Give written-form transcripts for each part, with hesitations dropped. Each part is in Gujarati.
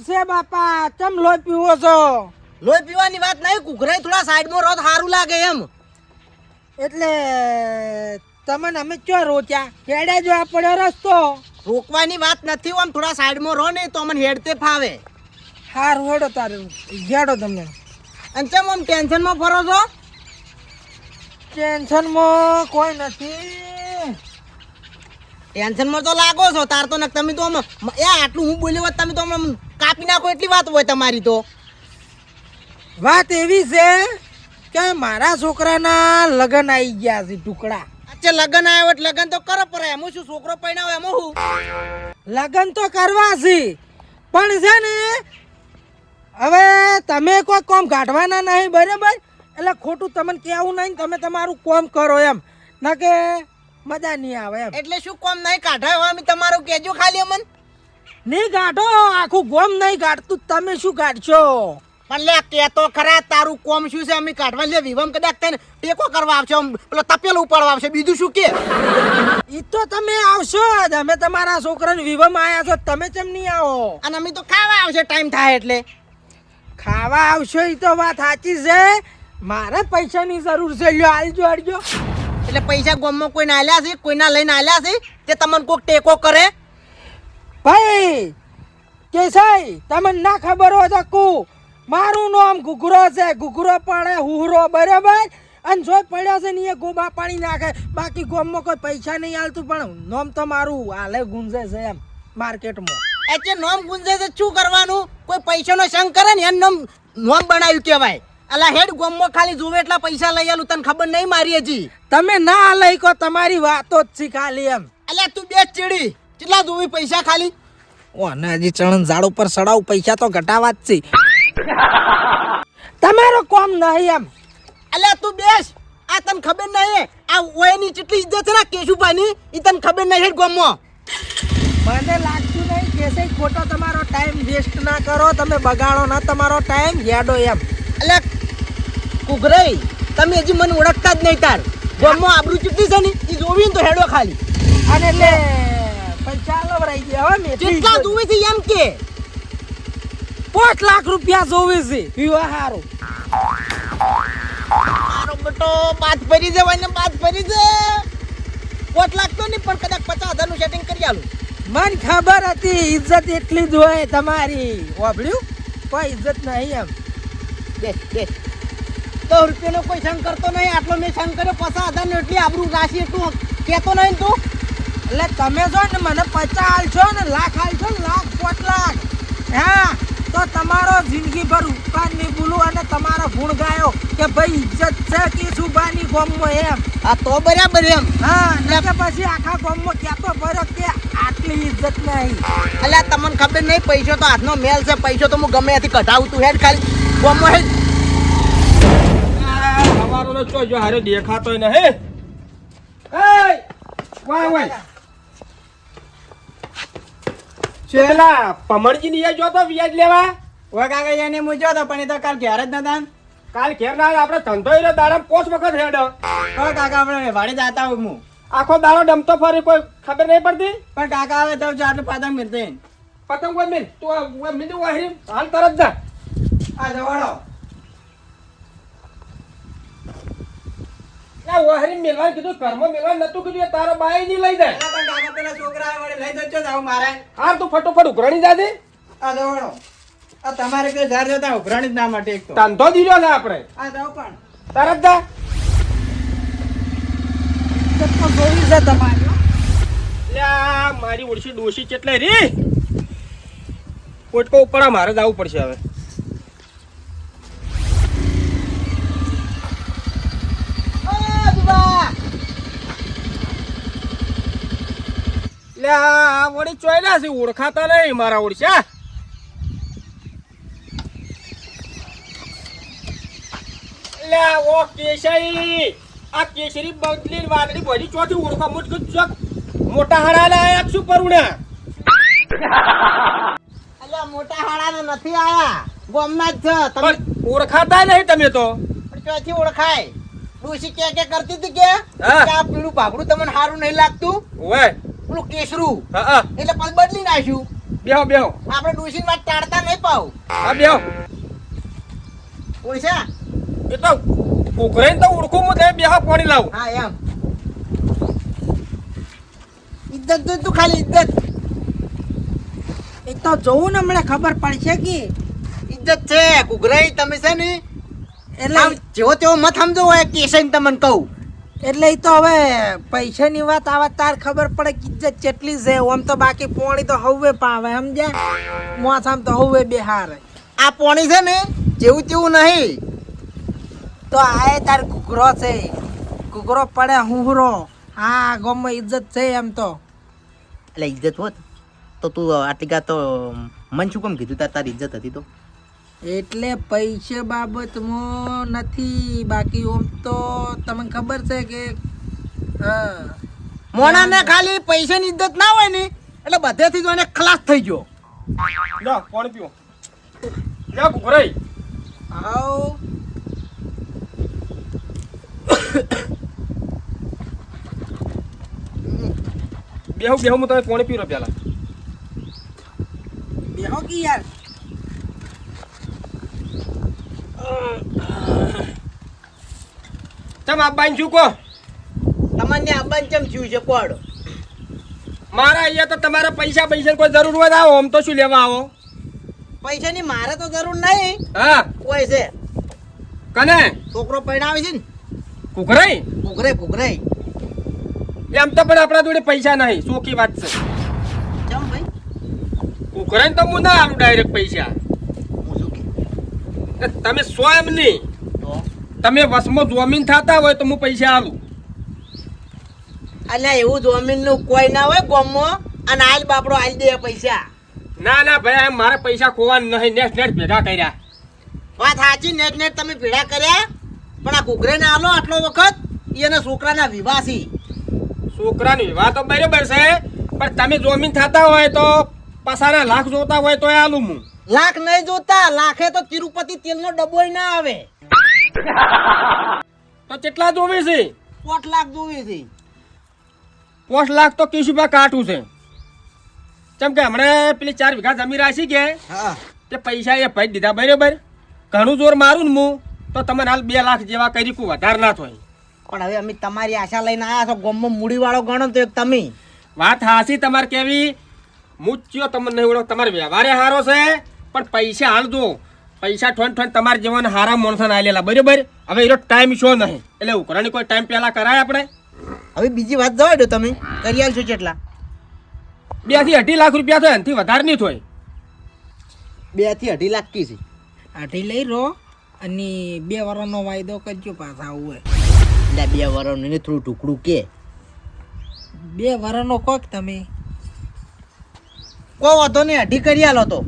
છે બાપા? ચમ લોહી પીવો છો? લોહી પીવાની વાત નહીં, કુકરાઈ થોડા સાઈડમાં રહો તો સારું લાગે એમ. એટલે તમને અમે ક્યાં રોક્યા? કેડે જો આ પડ્યો રસ્તો. રોકવાની વાત નથી, આમ થોડા સાઈડમાં રહો ને તો અમને હેડતે ફાવે. હારું હેડો તારે હેડો તમે. અને ચમ આમ ટેન્શનમાં ફરો છો? ટેન્શનમાં કોઈ નથી. ટેન્શનમાં તો લાગો છો તાર તો ને. તમે તો આમ આટલું હું બોલ્યો હોત તમે તો આમ કાપી નાખો એટલી વાત હોય તમારી તો. વાત એવી છે કે મારા છોકરાના લગ્ન આવી ગયા છે ટુકડા. અચ્છા લગ્ન આવ્યો એટલે લગ્ન તો કરો પડે. એમાં શું છોકરો પરણાવો એમાં હું? લગ્ન તો કરવા છે પણ છે ને હવે તમે કોઈ કોમ કાઢવાના નહીં બરાબર. એટલે ખોટું તમને કહેવું નહીં, તમે તમારું કોમ કરો એમ, ના કે મજા નહીં આવે એમ. એટલે શું કોમ નહીં કાઢાય અમે તમારું કહેજો ખાલી અમન. નહીં કાઢો, આખું ગોમ નહીં કાઢતું, તમે શું કાઢશો? પણ લે કે તો ખરા તારું કોમ શું છે અમે કાઢવા લે વિવમ કદાચ થઈને ટેકો કરવા આવશે, પેલો તપેલું ઉપાડવા આવશે, બીજું શું કે? ઈ તો તમે આવશો જ. અમે તમારા છોકરાને વિવમ આયા છો, તમે કેમ નહીં આવો? અને અમે તો ખાવા આવશે ટાઈમ થાય એટલે. ખાવા આવશો એ તો વાત સાચી છે, મારે પૈસાની જરૂર છે. લ્યો આલજો આલજો. એટલે પૈસા ગામમાં કોઈને આલ્યા છે, કોઈના લઈને આલ્યા છે તે તમને કોઈક ટેકો કરે? ભાઈ કેસાઈ તમને ના ખબર હોય તો કુ મારું નામ ઘુઘરો છે. ઘુઘરો પડે હુહરો બરાબર. અને જો પડ્યો છે ને એ ગોબા પાણી નાખે. બાકી ગામમાં કોઈ પૈસા નહીં હાલતું પણ નામ તો મારું હાલે ગુંજે છે એમ માર્કેટમાં. એટલે નોમ ગુંજે છે શું કરવાનું? કોઈ પૈસાનો સંગ કરે ને એનું નોમ બનાવ્યું કહેવાય. અલા હેડ ગામમાં ખાલી જોવે એટલા પૈસા લઈ આલું, તને ખબર નહીં મારી હજી. તમે ના લઈ કો, તમારી વાતો જ છે ખાલી એમ. અલ્યા તું બે ચીડી કેટલા જોવી પૈસા ખાલી? ઓને હજી ચણન ઝાડ ઉપર સડાવ, પૈસા તો ઘટાવા જ છે. તમારો કોમ નહીં એમ. અલ્યા તું બેસ. આ તને ખબર નહીં આ ઓયની કેટલી ઇજ્જત છે ને કેશુભાઈની, એ તને ખબર નહીં હેડ ગામમાં. મને લાગતું નહીં કેસે ખોટો તમારો ટાઈમ વેસ્ટ ના કરો. તમે બગાડો ના તમારો ટાઈમ, હેડો એમ. અલ્યા કુગરાઈ તમે હજી મને ઓળખતા જ નહીં. તાર ગામમાં આબરૂ કેટલી છે ને એ જોવી ને તો હેડો ખાલી. અને એટલે પૈસા લવરાઈ ગયા હવે. મેં કેટલા જોવે છે એમ કે? 5 લાખ રૂપિયા જોવે છે વિવાહ હારું. મારો બેટો બાદ ભરી જવાય ને બાદ ભરી જ 5 લાખ તો નહીં પણ કદાચ 50,000 નું સેટિંગ કરી આલું. મને ખબર હતી ઇજ્જત એટલી જ હોય તમારી. વાપર્યું કોઈ ઇજ્જત નહીં એમ. બે બે 100 રૂપિયાનો કોઈ સંગ કરતો નહીં. આટલો મેં સંગ કર્યો 50,000 નો એટલી આબરૂ રાશી તું કહેતો નહીં તું. એટલે તમે જો ને મને 50 આલશો ને લાખ આલશો ને લાખ 5 લાખ હા તો તમારો જિંદગી ભર ઉપકાર નહીં ભૂલું અને તમારો ગુણ ગાયો કે ભાઈ ઇજ્જત છે કેશુભાઈની ગામમાં એમ. આ તો બરાબર એમ. હા ને કે પછી આખા ગામમાં કહેતો ભરો કે આટલી ઇજ્જત નહીં. અલ્યા તમને ખબર નહીં પૈસો તો હાથનો મેલ છે. પૈસો તો હું ગમે ત્યાંથી કઢાવું. તું હેડ ખાલી ગામમાં હેડ. સવારનો ચો જો હારે દેખાતોય ને હે. એય વાય વાય ચેલા પમણજી ની જો તો વ્યાજ લેવા. ઓ કાકા એને મૂજો તો પણ એ તો કાલ ઘેર જ નતા. કાલ ઘેર ના આપણે ધંધો રે દાડમ 5 વખત હેડ. ઓ કાકા આપણે વાડી જતા હું આખો દાડો ડમતો ફરી કોઈ ખબર નહીં પડતી. પણ કાકા આવે તો ચાર પતંગ મિલતે. પતંગ કોઈ મિલ તું મિલ વાહી હાલ તરત જા. આ જવાડો ના વાહરી મિલવા કીધું ઘરમાં મિલવા નતું કીધું એ તારો બાઈ નહીં લઈ જાય. પણ કાકા પેલા છોકરા વડે લઈ જજો જાવ મારે. હાર તું ફટોફટ ઉઘરાણી જાજે. આ જવાડો આ તમારે કોઈ ધાર જતા ઉઘરાણી જ ના માટે એક તો ધંધો દીધો ને આપણે. આ જાવ પણ તરત જા. ઇજ્જત તો જોવી છે તમારી. લ્યા મારી ઓળશી ડોશી કેટલે રી પોટકો ઉપર મારે જવું પડશે હવે. લ્યા વળી ચોયલા છે ઓળખાતા નહીં મારા ઓળશા. લ્યા ઓ કેશરી આ કેસરી બદલી વાદળી બધી ચોથી ઓળખા મોટા હાડા આયા શું પરુણા. અલ્યા મોટા હાડા નથી આયા ગોમના જ છે. તમે ઓળખાતા નહીં તમે તો. પણ ક્યાંથી ઓળખાય? ડોશી કે કરતી હતી કે આ પેલું ભાગડું તમને સારું નહીં લાગતું ઓય પેલું કેસરું હા એટલે પછી બદલી નાખ્યું. બેહો બેહો આપણે ડોશીની વાત ટાળતા નહીં પાવ હા બેહો ઓળશા એ તો ઉઘરાઈને તો ઓળખું હું તે બેહો પાણી લાવું હા એમ ઇજ્જત તો તું ખાલી ઇજ્જત એ તો જોવું ને હમણાં ખબર પડશે કે ઇજ્જત છે ઘૂઘરાઈ તમે છે ને એટલે આમ જેવો તેવો મત સમજો હોય કેસન તમને કહું એટલે એ તો હવે પૈસાની વાત આવે તાર ખબર પડે કે ઇજ્જત કેટલી છે આમ તો બાકી પોણી તો હવે પાવે સમજ્યા મોસામ તો હવે બેહાર આ પોણી છે ને જેવું તેવું નહીં તો આ તાર ઘૂઘરો છે ઘૂઘરો પડે હુહરો હા ગમે ઇજ્જત છે એમ તો એટલે ઇજ્જત હોત તો તું આટલી ગા તો મન શું કેમ કીધું તારી ઇજ્જત હતી તો એટલે પૈસા બાબતમાં નથી બાકી ઓમ તો તમને ખબર છે કે હા મોણાને ખાલી પૈસાની ઇજ્જત ના હોય ને એટલે બધેથી જો એને ખલાસ થઈ ગયો જા પાણી પીવો જા ઉઘરાઈ આવ બેહો બેહો હું તમે પાણી પીરો પેલા બેહો કે યાર ચમ આબાઈ શું કહો તમને આ બંચમ થયું છે કોડ મારા અહીંયા તો તમારા પૈસા કોઈ જરૂર હોય તો આવો આમ તો શું લેવા આવો પૈસાની મારે તો જરૂર નહીં હા કોઈ છે કને છોકરો પરણાવે છે ને ઉઘરાઈ ઘૂઘરાઈ એમ તો પણ આપણા જોડે પૈસા નહીં શું વાત છે ચમ ભાઈ ઉઘરાઈને તો હું ના આલું ડાયરેક્ટ પૈસા હું શું કે તમે સો એમ નહીં તો તમે વસમાં જમીન થતા હોય તો હું પૈસા આલું અલ્યા એવું જમીનનું કોઈ ના હોય ગામમાં અને આલ બાપડો આલ દે પૈસા ના ના ભાઈ મારે પૈસા ખોવાના નહીં નેટ નેટ ભેગા કર્યા વાત સાચી નેટ તમે ભેળા કર્યા પણ આ ઘૂઘરાઈને આલો આટલો વખત એના છોકરાના વિવાસી છોકરાની વિવાહ તો બરાબર છે પણ તમે જમીન થતા હોય તો પસાના લાખ જોતા હોય તો આલું હું લાખ નહીં જોતા લાખે તો તિરુપતિ તેલનો ડબ્બોય ના આવે તો કેટલા જોવે છે 5 લાખ જોવે છે 5 લાખ તો કિશુભા કાઠું છે કેમ કે હમણાં પેલી 4 વીઘા જમીન રાશી કે હા તે પૈસા એ ભાઈ દીધા બરાબર ઘણું જોર મારું ને હું તો તમને હાલ 2 લાખ જેવા કરી કું વધારે ના થાય પણ હવે અમે તમારી આશા લઈને આવ્યા છો ગામમાં મૂડી વાળો ગણો તો એક તમે વાત હાસી તમારે કેવી મૂચ્યો તમને નહીં ઓળખ તમારે વ્યવહારે હારો છે પણ પૈસા હાલ દો પૈસા ઠોન તમારે જેવાને હારા માણસોને આલેલા બરાબર હવે એનો ટાઈમ શો નહીં એટલે ઉઘરાણી કોઈ ટાઈમ પહેલા કરાય આપણે હવે બીજી વાત જવા દો તમે કરી આલશો કેટલા 2 થી 2.5 લાખ રૂપિયા થાય એનાથી વધારે નહીં થાય 2 થી 2.5 લાખ કી છે આઠી લઈ રહો અને 2 વર્ષનો વાયદો કરજો પાછા આવું હોય એટલે 2 વર્ષનું ને થોડું ટુકડું કે 2 વર્ષનો કોક તમે કોઈ વાંધો નહીં 2.5 કરી આલો તો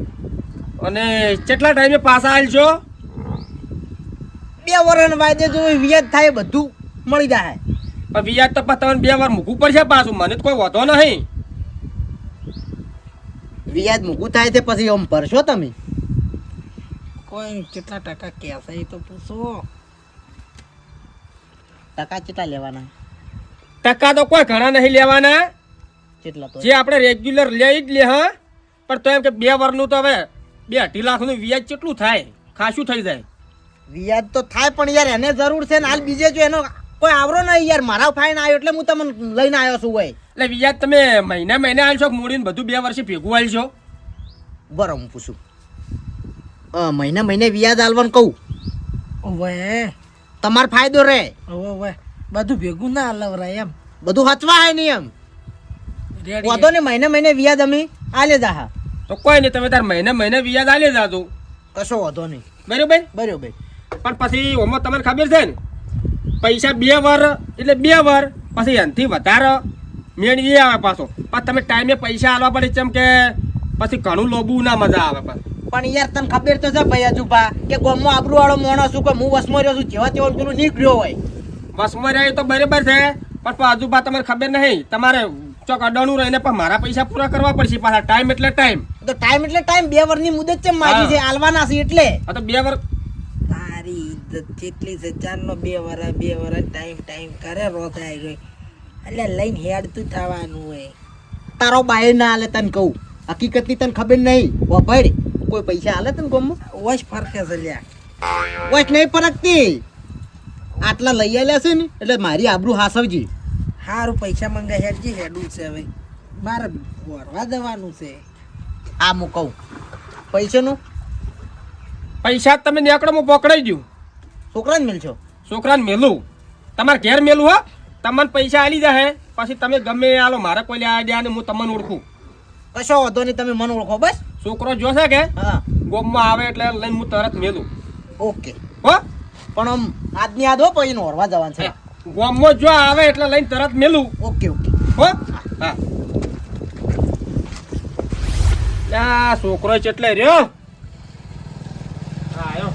અને કેટલા ટાઈમે પાછા આલશો 2 વર્ષનો વાયદે જો વ્યાજ થાય બધું મળી જાય પણ વ્યાજ તો તમને 2 વાર મૂકવું પડશે પાછું મને તો કોઈ વાંધો નહીં વ્યાજ મૂકું થાય તે પછી આમ ભરશો તમે કોઈ કેટલા ટકા કહેશે એ તો પૂછો ટકા કેટલા લેવાના ટકા તો કોઈ ઘણા નહીં લેવાના કેટલા તો જે આપણે રેગ્યુલર લઈ જ લે હા પણ તો એમ કે 2 વર્ષનું તો હવે 2.5 લાખનું વ્યાજ કેટલું થાય ખાસું થઈ જાય વ્યાજ તો થાય પણ યાર એને જરૂર છે ને હાલ બીજે જો એનો કોઈ આવરો નહીં યાર મારા ફાઈન આવ્યો એટલે હું તમને લઈને આવ્યો છું ભાઈ એટલે વ્યાજ તમે મહિને આલશો કે મૂડીને બધું 2 વર્ષે ભેગું આલશો બરાબર હું પૂછું મહિને વ્યાજ આલવાનું કહું ઓવે તમારો ફાયદો રહે ઓવે બધું ભેગું ના લવરાય એમ બધું હચવા હે નહીં એમ રેડી વાંધો ને મહિને વ્યાજ અમે આલે જા તો કોઈ નહીં તમે તાર મહિને વ્યાજ આલી જાજો કશો વાંધો નહીં બરાબર બરાબર પણ પછી ઓમાં તમને ખબર છે ને પૈસા 2 વાર એટલે 2 વાર પછી એનાથી વધારે મેળ એ આવે પાછો પણ તમે ટાઈમે પૈસા આલવા પડે જેમ કે પછી ઘણું લોબવું ના મજા આવે પણ યાર તને ખબર તો છે ભાઈ અજુભા કે ગામમાં આબરૂ વાળો માણસ છું કે હું વસમાં રહ્યો છું જેવા તેવા પેલું નીકળ્યો હોય બસમાં રહે તો બરાબર છે પણ હજુ તમને ખબર નહીં તમારે ચોક અડાણું રહીને પણ મારા પૈસા પૂરા કરવા પડશે પાછા ટાઈમ એટલે ટાઈમ તો ટાઈમ એટલે ટાઈમ 2 વર્ષની મુદત છે મારી છે આલવાના છે એટલે આ તો 2 વર્ષ તારી ઇજ્જત કેટલી છે 4 નો 2 વર્ષ ટાઈમ કરે રોધાઈ ગઈ એટલે લઈને હેડતું થવાનું હોય તારો બાય ના આલે તને કહું હકીકતની તને ખબર નહીં વભાડ કોઈ પૈસા હાલે તને ગોમમાં વશ ફરકે છે લ્યા. ઓય નહીં ફરકતી આટલા લઈ આલ્યા છે ને એટલે મારી આબરૂ હાસવજી. હારું પૈસા મંગાય હેડજી હેડું છે હવે મારે વરવા જવાનું છે. આ હું કહું પૈસાનું પૈસા તમે નીકળો હું પકડાઈ ગયું છોકરાને મિલશો. છોકરાને મેલું તમારે ઘેર મેલું હો તમને પૈસા આલી જાય પછી તમે ગમે એ આલો મારે કોઈ લેવા દે ને હું તમને ઓળખું. કશો વાંધો નહીં તમે મને ઓળખો બસ. છોકરો જોશે કે હા ગોમમાં આવે એટલે લઈને હું તરત મેલું ઓકે. હો પણ આમ આજની યાદ હો પછી નોરવા જવાનું છે. ગોમમાં જો આવે એટલે લઈને તરત મેલું. Okay okay. હો હા આ છોકરો ચેટલે રહ્યો. હા આયો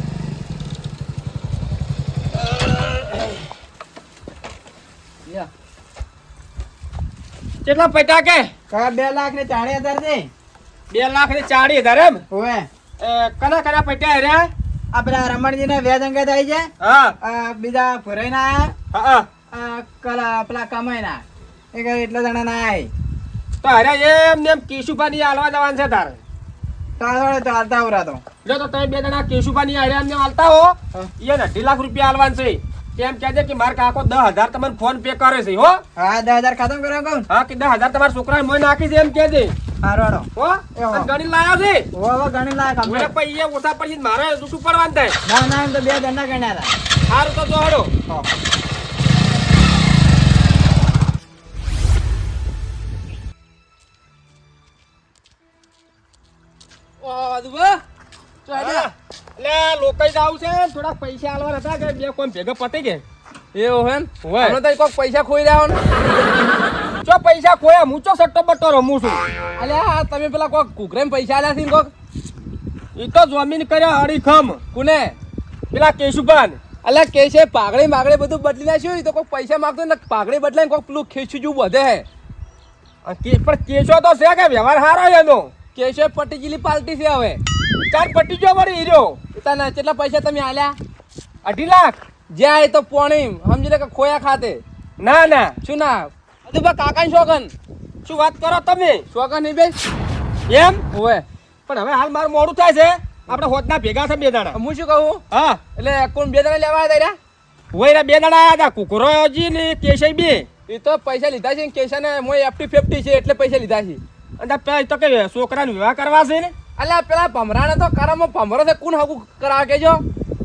કેટલા પૈસા કે કા 2,40,000 છે. 2,40,000 એમ ઓવે કના કના પૈસા રહ્યા. આપડા રમણજી ને વ્યાજ અંગે થઈ છે. હા બીજા ફરાઈ ના હા કલા પેલા કમાઈ ના એટલા જણા ના આય તો અરે એમ ને એમ કેશુભાની હાલવા જવાનું છે તારે. તારે તો હાલતા આવરા તો જો તો તમે બે જણા કેશુભાની હારે એમને હાલતા હો એ 2.5 લાખ રૂપિયા હાલવાનું છે. એમ કહેજે કે મારા કાકો 10,000 તમને ફોન પે કરે છે હો. હા 10,000 ખતમ કરો કહું. હા કે 10,000 તમારા છોકરાને મોય નાખી છે એમ કહેજે હારોડો હો. અને ગણી લાયો છે હવે ઘણી લાયક મને પછી એ ઓછા પડી મારે જૂઠું પડવાનું થાય. ના ના એમ તો 2 જણા ગણ્યા હતા. સારું તો જોડો. લોકો આવું છે થોડા પૈસા આલવાના હતા કે બે કોમ ભેગા પતી ગયા. એવું હે હોય. હમણાં તો કોક પૈસા ખોઈ રહ્યા ને જો પૈસા ખોયા હું ચો સટ્ટો બટ્ટો રમું છું. અલ્યા તમે પેલા કોક કુકરેમ પૈસા આલ્યા છે કોક એ તો જમીન કર્યા હરીખમ કોને પેલા કેશુભાન. અલ્યા કે છે પાઘડી માગડી બધું બદલી નાખ્યું તો કોક પૈસા માંગતો ને પાઘડી બદલાઈને કોક પેલું ખેંચી જેવું બધે હે પણ કેશો તો છે કે વ્યવહાર સારો એનો. કેશવ પટ્ટીજીલી પાર્ટી છે હવે ચાર પટ્ટી જો વળી હીરો તને કેટલા પૈસા તમે આલ્યા 2.5 લાખ. જ્યાં તો પોણી સમજી લે કે ખોયા ખાતે ના ના શું ના બધું બા કાકા શોગન શું વાત કરો તમે શોગન નહીં બે એમ. હોય પણ હવે હાલ મારું મોડું થાય છે આપણે હોદના ભેગા છે 2 જણા. હું શું કહું હા એટલે કોણ 2 જણા લેવા આવ્યા વૈરા 2 જણા આયા હતા કુકરોજી ને કેશય 2. એ તો પૈસા લીધા છે કેશા ને મોય 50 છે એટલે પૈસા લીધા છે અને પેલા તો કે છોકરાને વિવાહ કરવા છે ને અલ્યા પેલા ભમરાને તો કારામાં ભમરો છે કોણ હકુ કરાવે કેજો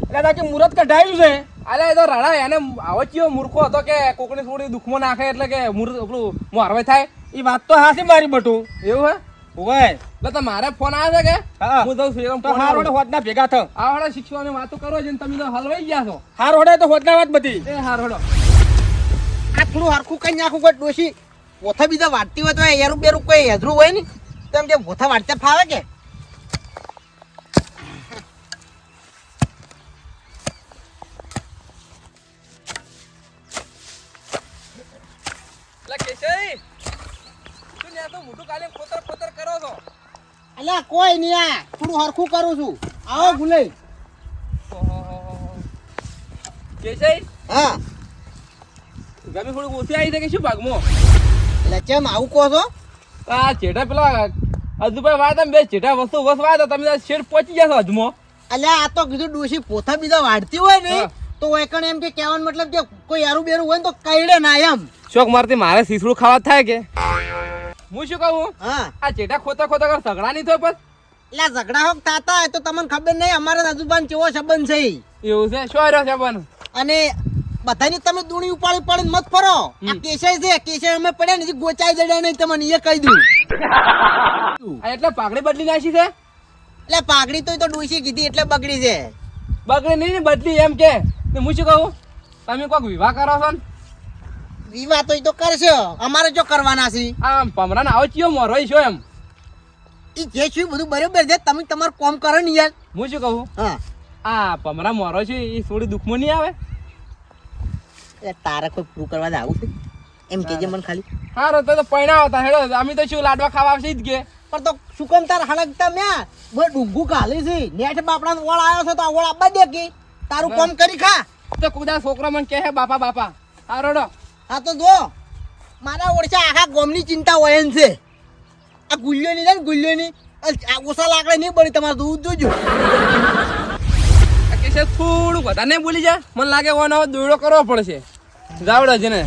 એટલે કે મુહૂર્ત કઢાયું છે. અલ્યા એ તો રાણા એને આવો ચિયો મૂર્ખો હતો કે કોકની થોડી દુઃખમાં નાખે એટલે કે મુહૂર્ત પેલું મારવાય થાય એ વાત તો હાસી મારી બટું એવું હે હોય. એટલે તમારે ફોન આવે છે કે હા. હું તો ફોન તો હાર હોડે હોદના ભેગા થાવ. આ વાળા શિક્ષકોને વાતો કરો છે ને તમે તો હલવાઈ ગયા છો હાર હોડે તો હોદના વાત બધી. એ હાર હડો આ થોડું હરખું કઈ નાખું કોઈ ડોશી પોથા બીજા વાટતી હોય તો એરું બેરું કોઈ હેધરું હોય ને તેમ કે પોથા વાટતા ફાવે કે એટલે કેશઈ તું ને તો મોટું કાલે ખોતર ખોતર કરો છો અલ્યા કોઈ નહીં આ થોડું હરખું કરું છું આવો ભૂલે. કેશઈ હા ગમે થોડું ઓછી આવી છે કે શું ભાગમાં એટલે કેમ આવું કહો છો. આ ચેટા પેલા અજુભાઈ વાળા તમે બે ચેટા વસ્તુ વસવાય તો તમે શેર પહોંચી જશો અજમો અલ્યા આ તો કીધું ડોશી પોથા બીજા વાટતી હોય ને હા. તો એકણ એમ કે કહેવાનો મતલબ કે કોઈ યારું બેરું હોય ને તો કઈડે ના એમ. શોખ મારતી મારે સીસડું ખાવા થાય કે હું શું કહું હા આ ચેટા ખોતા ખોતા કર ઝઘડા નહીં થાય એટલે ઝઘડા હોક થતા હોય તો તમને ખબર નહીં અમારા રાજુબાન કેવો સંબંધ છે ઈ. બસ એવું છે શું રહ્યો છે પણ અને બધાની તમે દૂણી ઉપાડી પાડીને મત ફરો. આ કેસાઈ છે કેસાઈ અમે પડ્યા ને હજી ગોચાઈ જડ્યા નહીં તમને એ કહી દઉં. આ એટલે પાઘડી બદલી નાખી છે એટલે પાઘડી તો ડોશી કીધી એટલે બગડી છે. બગડી નહીં ને બદલી એમ કે ને હું શું કહું તમે કોઈક વિવાહ કરો છો ને વિવાહ તો ઈ તો કરશે અમારે જો કરવાના છે. આ ભમરાને આવો ચિયો મોરો છો એમ ઈ જે છે બધું બરોબર છે તમે તમારું કામ કરો ને યાર. હું શું કહું હા આ ભમરા મોરો છે એ થોડી દુઃખમાં નહીં આવે એટલે તારે કોઈ પૂરું કરવા આવું છે એમ કેજે મને ખાલી. હા રો તો પૈણા હતા હેડો અમે તો શું લાડવા ખાવા આવશે જ કે પણ તો શું કામ તાર હળગતા મેં બોલ ડુંગું કાલી છે નેઠ બાપડાનો ઓળ આવ્યો છે તો આ ઓળ આપવા દે કે તારું કામ કરી ખા. તો કુદા છોકરો મને કહે બાપા બાપા હા રોડો હા તો જો મારા ઓળશા આખા ગામની ચિંતા હોય એમ છે. આ ગુલ્યો ની લે ને ગુલ્યો ની આ ઓછા લાકડા નહીં પડી તમારે દૂધ જોજો આ કે છે થોડું વધારે નહીં બોલી જા મને લાગે ઓનો દોડો કરવો પડશે જાવડે છે ને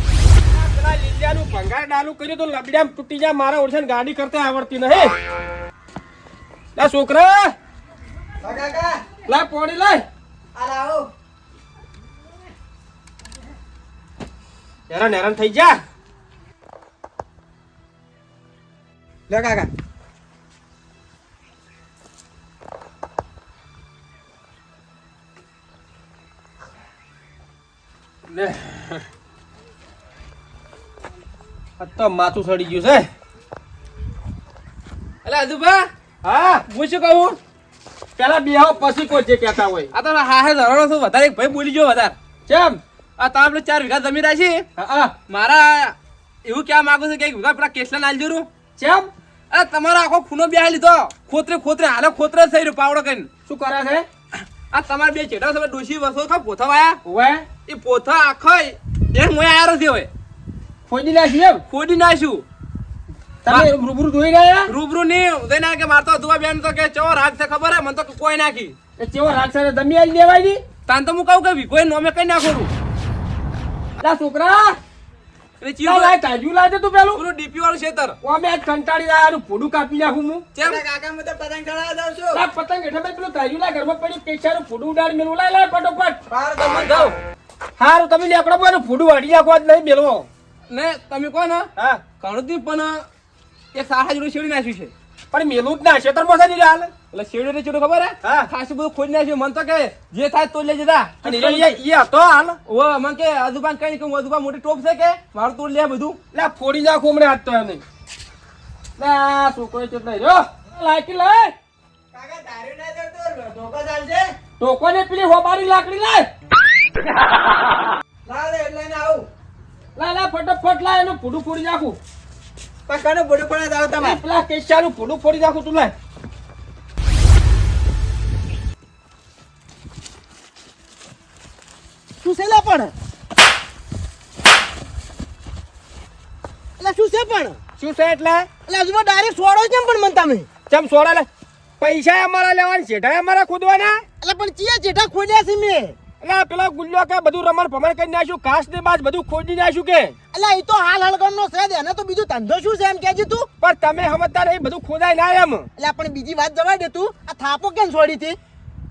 પેલા લીલિયાનું ભંગાર ડાલું કર્યું તો લબડામ તૂટી જાય મારા ઓળખાણ ગાડી કરતા આવડતી નહીં લા છોકરા કાકા લા પોણી લાય આ લાવો હેરાન થઈ જા લે કાકા લે આ તો માથું સડી ગયું છે એટલે અજુબા હા હું શું કહું પેલા બેહો પછી કોઈ જે કહેતા હોય આ તો હા ધરવાનો છું વધારે એક ભાઈ બોલી ગયો વધારે કેમ આ તો આપણે 4 વીઘા જમીન રાખી હા મારા એવું કહેવા માંગુ છું કે એક વીઘા પેલા કેસલા નાલ જરૂર કેમ અરે તમારો આખો ખૂનો બેહી લીધો ખોતરે હાલે ખોતરે જ થઈ રહ્યો પાવડો કઈ શું કરે છે આ તમારે બે ચેટા તમે ડોશી વસો ખા પોથા વાયા ઓવે એ પોથા આખો એક મોય આરો છે હવે ફોડી નાખી એમ ખોડી નાખ્યું તમે રૂબરૂ જોઈ રહ્યા રૂબરૂ ની ઉદય ના કે મારતો દુવા બેન તો કે ચો રાગ છે ખબર હે મને તો કોઈ નાખી એ ચેવો રાખશે જમી આલી દેવાય ની તાન તો હું કહું કે કોઈ નોમે કઈ નાખું લા છોકરા એટલે ચીઓ ચીયો લાય તાજુ લાજે તું પેલું પૂરું ડીપી વાળું ખેતર ઓમે એક કંટાળી આનું ફોડું કાપી નાખું હું કેમ કાકા મેં તો પતંગ ચડાવવા જાઉં છું લા પતંગ હેઠળ ભાઈ પેલું તાજુ લાય ઘરમાં પડ્યું પૈસાનું ફોડું ઉડાડી મેલું લાય ફટોફટ બહાર તમે જાઓ હારું તમે લેકડો બોનું ફોડું વાડી નાખો આજ નહીં મેલવો ને તમે કહો ને હા ઘણું પણ એક સારા જેવું શેડી નાખ્યું છે પણ મેલું જ ના ક્ષેત્રમાં છે હાલ એટલે શેડી ચેડું ખબર હે હા. ખાસું બધું ખોઈ નાખ્યું મને તો કે જે થાય તો લઈ જતા અને એ હતો હાલ ઓ મને કે અજુબાન કઈ કે અજુબા મોટી ટોપ છે કે મારું તોડ લે બધું લા ફોડી નાખું હમણાં હાથ તો એમ નહીં લા છોકરો ચેટ લઈ રહ્યો લાયકી લાય કાકા દારૂ ના દેતો ધોકો ચાલશે ટોકો ને પેલી હોબારી લાકડી લાય લાવ એટલે ને આવું લા ફટાફટ લાય એનું ફોડું ફોડી નાખું પકાનો બડું પણ જાવ તમે પેલા કેસાનું ફોડું ફોડી નાખું તું લાય શું છે લે પણ એટલે શું છે પણ શું છે એટલે એટલે હજુ ડાયરેક્ટ છોડો કેમ પણ મન તમે ચમ સોડા લે પૈસા અમારા લેવાના જેઠા અમારા ખુદવાના એટલે પણ ચિયા જેઠા ખોલ્યા છે મેં એટલે પેલા ગુલ્લો કે બધું રમણ ભમણ કરી નાખ્યું ઘાસ ને બાજ બધું ખોદી નાખ્યું કે એટલે એ તો હાલ હળગણનો છે જ એને તો બીજું ધંધો શું છે એમ કહેજે તું પણ તમે સમજતા નહીં બધું ખોદાય ના એમ એટલે પણ બીજી વાત જવા દે તું આ થાપો કેમ છોડી હતી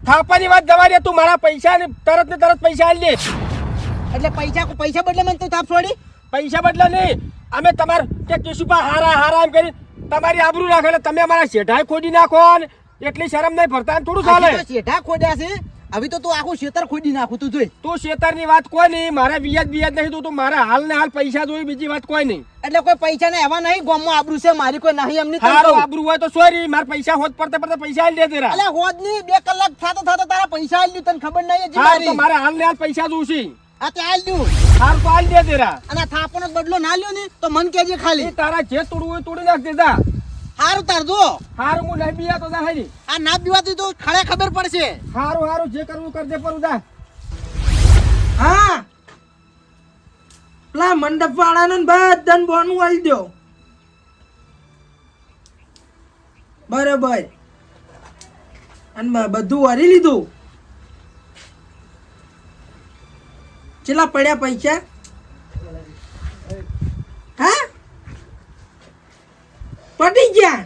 થાપાની વાત દવા દે તું મારા પૈસા ને તરત પૈસા આલી દે એટલે પૈસા બદલે મને તું થાપ છોડી પૈસા બદલા નહીં અમે તમાર કે કેશુપા હારા એમ કરી તમારી આબરૂ રાખે એટલે તમે અમારા શેઠાએ ખોદી નાખો ને એટલી શરમ નહીં ભરતા ને થોડું ચાલે હજી તો શેઠા ખોડ્યા છે હવે તો તું આખું ખેતર ખોદી નાખું તું જોઈ તું શેતરની વાત કોઈ નહીં મારે વિયાજ નહીં તું મારા હાલ ને હાલ પૈસા જોઈ બીજી વાત કોઈ નહીં એટલે કોઈ પૈસા ને એવા નહીં ગામમાં આબરૂ છે મારી કોઈ નહીં એમની તને હારું કહું. આબરૂ હોય તો સોરી મારા પૈસા હોત પડતા પૈસા આલી દે તેરા એટલે હોદ ની 2 કલાક થતા તારા પૈસા આલ્યું તને ખબર નહીં હજી હારું તો મારી મારે હાલ ને હાલ પૈસા જોઈશે આ તે આલ્યું હારું તો આલી દે તેરા અને આ થાપોનો બદલો ના લ્યો ને તો મન કેજે એ ખાલી તારા જે તોડવું હોય તોડી નાખ દેતા હારું તાર જો હારું હું નહીં બીયા તો જા હારી આ ના પીવાથી તો ખરે ખબર પડશે હારું જે કરવું કરજે પર ઉદા હા પેલા મંડપ વાળાને બધાને બોનું આલી દો બરાબર અને બધું વરી લીધું ચેલા પડ્યા પૈસા હા પટી ગયા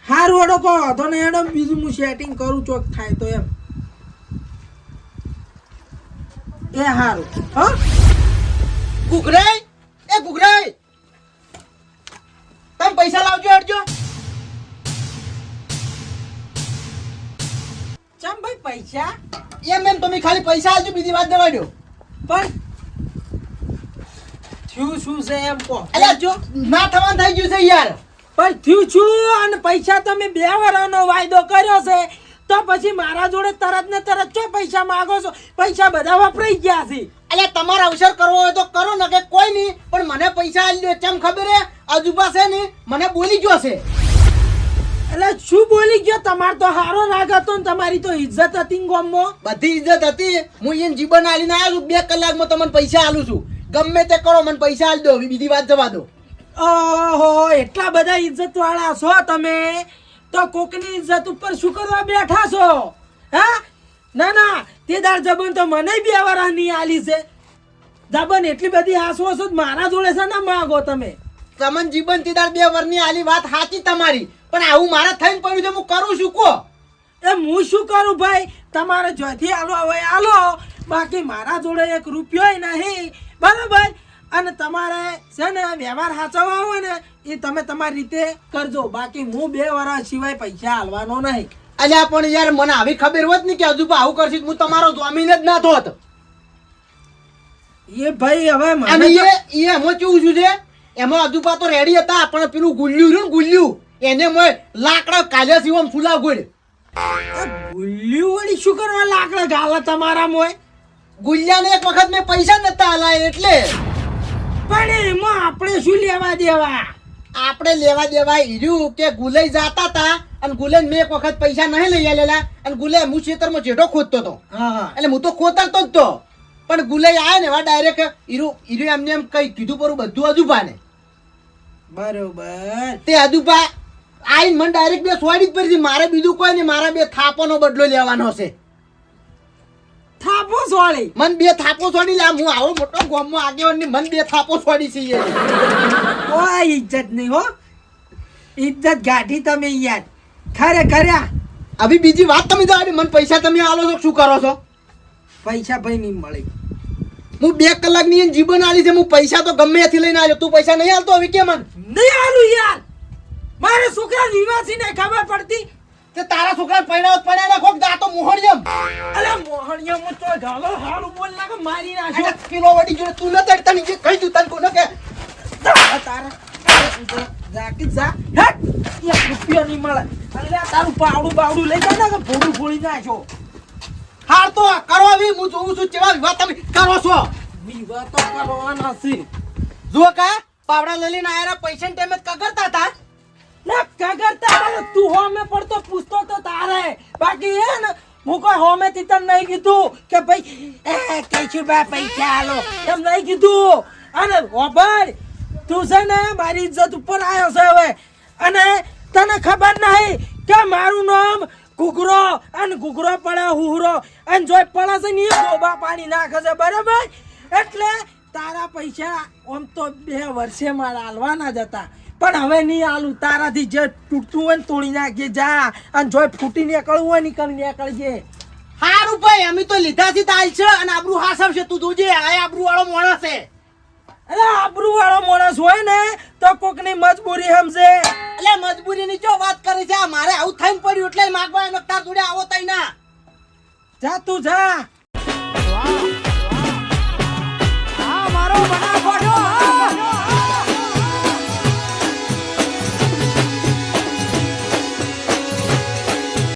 હારું હેડો કહો વાંધો નહીં હેડો બીજું હું સેટિંગ કરું ચોક થાય તો એમ એ હારું હા ઘૂઘરાઈ એ ઘૂઘરાઈ તમે પૈસા લાવજો હટજો ચમ ભાઈ પૈસા એમ તમે ખાલી પૈસા આલજો બીજી વાત જવા દો પણ થયું શું છે એમ કહો અલ્યા જો ના થવાનું થઈ ગયું છે યાર પણ થયું છું અને પૈસા તમે 2 વર્ષનો વાયદો કર્યો છે તો પછી મારા જોડે તરત ને તરત ચો પૈસા માંગો છો પૈસા બધા વપરાઈ ગયા છે અલ્યા તમારે અવસર કરવો હોય તો કરો ને કે કોઈ નહીં પણ મને પૈસા આલ્યો ચમ ખબર હે આજુબા છે ને મને બોલી ગયો છે એટલે શું બોલી ગયો તમાર તો હારો રાગ હતો ને તમારી તો ઇજ્જત હતી ગામમાં બધી ઇજ્જત હતી હું એને જીવન આલીને આવ્યો છું 2 કલાકમાં તમને પૈસા આલું છું ગમે તે કરો મને પૈસા આલી દો હવે બીજી વાત જવા દો ઓહો એટલા બધા ઇજ્જત વાળા છો તમે તો કોકની ઇજ્જત ઉપર શું કરવા બેઠા છો હા ના ના તે દાર જબન તો મને બે વાર ની આલી છે જબન એટલી બધી હાસવો છો મારા જોડે છે ના માંગો તમે તમન જીવન તીદાર 2 વર્ષની આલી વાત સાચી તમારી પણ આવું મારા થઈને પડ્યું છે હું કરું છું કો એ હું શું કરું ભાઈ તમારે જોથી આલો હવે આલો બાકી મારા જોડે 1 રૂપિયો નહીં બરાબર અને તમારે છે ને વ્યવહાર સાચવવા હોય ને એ તમે તમારી રીતે કરજો બાકી હું 2 વર્ષ સિવાય પૈસા હાલવાનો નહીં અલ્યા પણ યાર મને આવી ખબર હોત ને કે હજુ આવું કરશી હું તમારો જમીન જ ના થોત એ ભાઈ હવે અને મને તો- એ એમાં કેવું છું છે એમાં અજુબા તો રેડી હતા પણ પેલું ગુલ્યું રહ્યું ને ગુલ્યું એને મોય લાકડા કાલ્યા સિવામ સુલા ગોળ ગુલ્યું વળી શું કરવા લાકડા ગાલા તમારા મોય ગુલ્યાને એક વખત મેં પૈસા નતા આલાય એટલે પણ એમાં આપણે શું લેવા દેવા આપણે લેવા દેવા હીર્યું કે ગુલાઈ જાતા તા અને ગુલે મેં એક વખત પૈસા નહીં લઈ આલેલા અને ગુલે હું ખેતરમાં જેઠો ખોદતો હતો હા એટલે હું તો ખોતરતો જ તો પણ ગુલાઈ આયા ને એવા ડાયરેક્ટ હીરું એમને એમ કઈ કીધું પરું બધું અજુબાને બરોબર તે અજુબા આઈને મને ડાયરેક્ટ 2 સોડી જ પડી મારે બીજું કોઈ નહીં મારા 2 થાપોનો બદલો લેવાનો છે થાપો સોળી મન 2 થાપો છોડી લે હું આવો મોટો ગામમાં આગેવાન ની મન 2 થાપો છોડી છે યાર. કોઈ ઇજ્જત નહીં હો ઇજ્જત ગાઢી તમે યાર ખરે ખર્યા અભી બીજી વાત તમે જાણી મને પૈસા તમે આલો છો શું કરો છો પૈસા ભાઈ નહીં મળે હું 2 કલાકની એને જીવન આલી છે હું પૈસા તો ગમે ત્યાંથી લઈને આવ્યો તું પૈસા નહીં આલતો હવે કે મન નહીં આલું યાર મારે છોકરા વિવાસી ને ખબર પડતી તે તારા છોકરા પૈણાવત પડ્યા ને કોક દાતો મોહણિયમ અલે મોહણિયા મુ તો ગાલો હારું બોલ ના કે મારી અને નાખ્યો કિલો વડી જોડે તું ન તડતા ની કઈ તું તન કોને કે તારા જાકી જા હેટ 1 રૂપિયો નહીં મળે અલે તારું બાવડું લઈ જા ને કે ભોડું ફોડી નાખ્યો હાર તો કરો હવે હું જોઉં છું કેવા વિવાદ તમે કરો છો વિવાહ તો કરવાના છે જો કા પાવડા લઈ લઈને આયરા પૈસા ટાઈમે કગરતા હતા ના કગરતા તું હોમે પડતો પૂછતો તો તારે બાકી હે ને હું કોઈ હોમે થી તને નહીં કીધું કે ભાઈ એ કેશુબા પૈસા આલો એમ નહીં કીધું અને ઓભાઈ તું છે ને મારી ઇજ્જત ઉપર આવ્યો છે હવે અને તને ખબર નહીં કે મારું નામ ઘૂઘરો અને ઘૂઘરો પડે હુહરો અને જોઈ પડે છે ને એ ગોબા પાણી નાખે છે બરાબર એટલે તારા પૈસા આમ તો 2 વર્ષે મારા હાલવાના જ હતા પણ હવે નહીં આલું તારાથી જે તૂટતું હોય ને તોડી નાખીએ જા અને જોઈ ફૂટી નીકળવું હોય નીકળજે હારું ભાઈ અમે તો લીધા છે તાલ છે અને આબરૂ હાસવ છે તું જોજે આ આબરૂ વાળો માણસ છે અરે આબરૂ વાળો માણસ હોય ને તો કોકની મજબૂરી સમજે એટલે મજબૂરીની જો વાત કરે છે આ મારે આવું થઈને પડ્યું એટલે માગવા એનો તાર જોડે આવો તઈ ના જા તું જા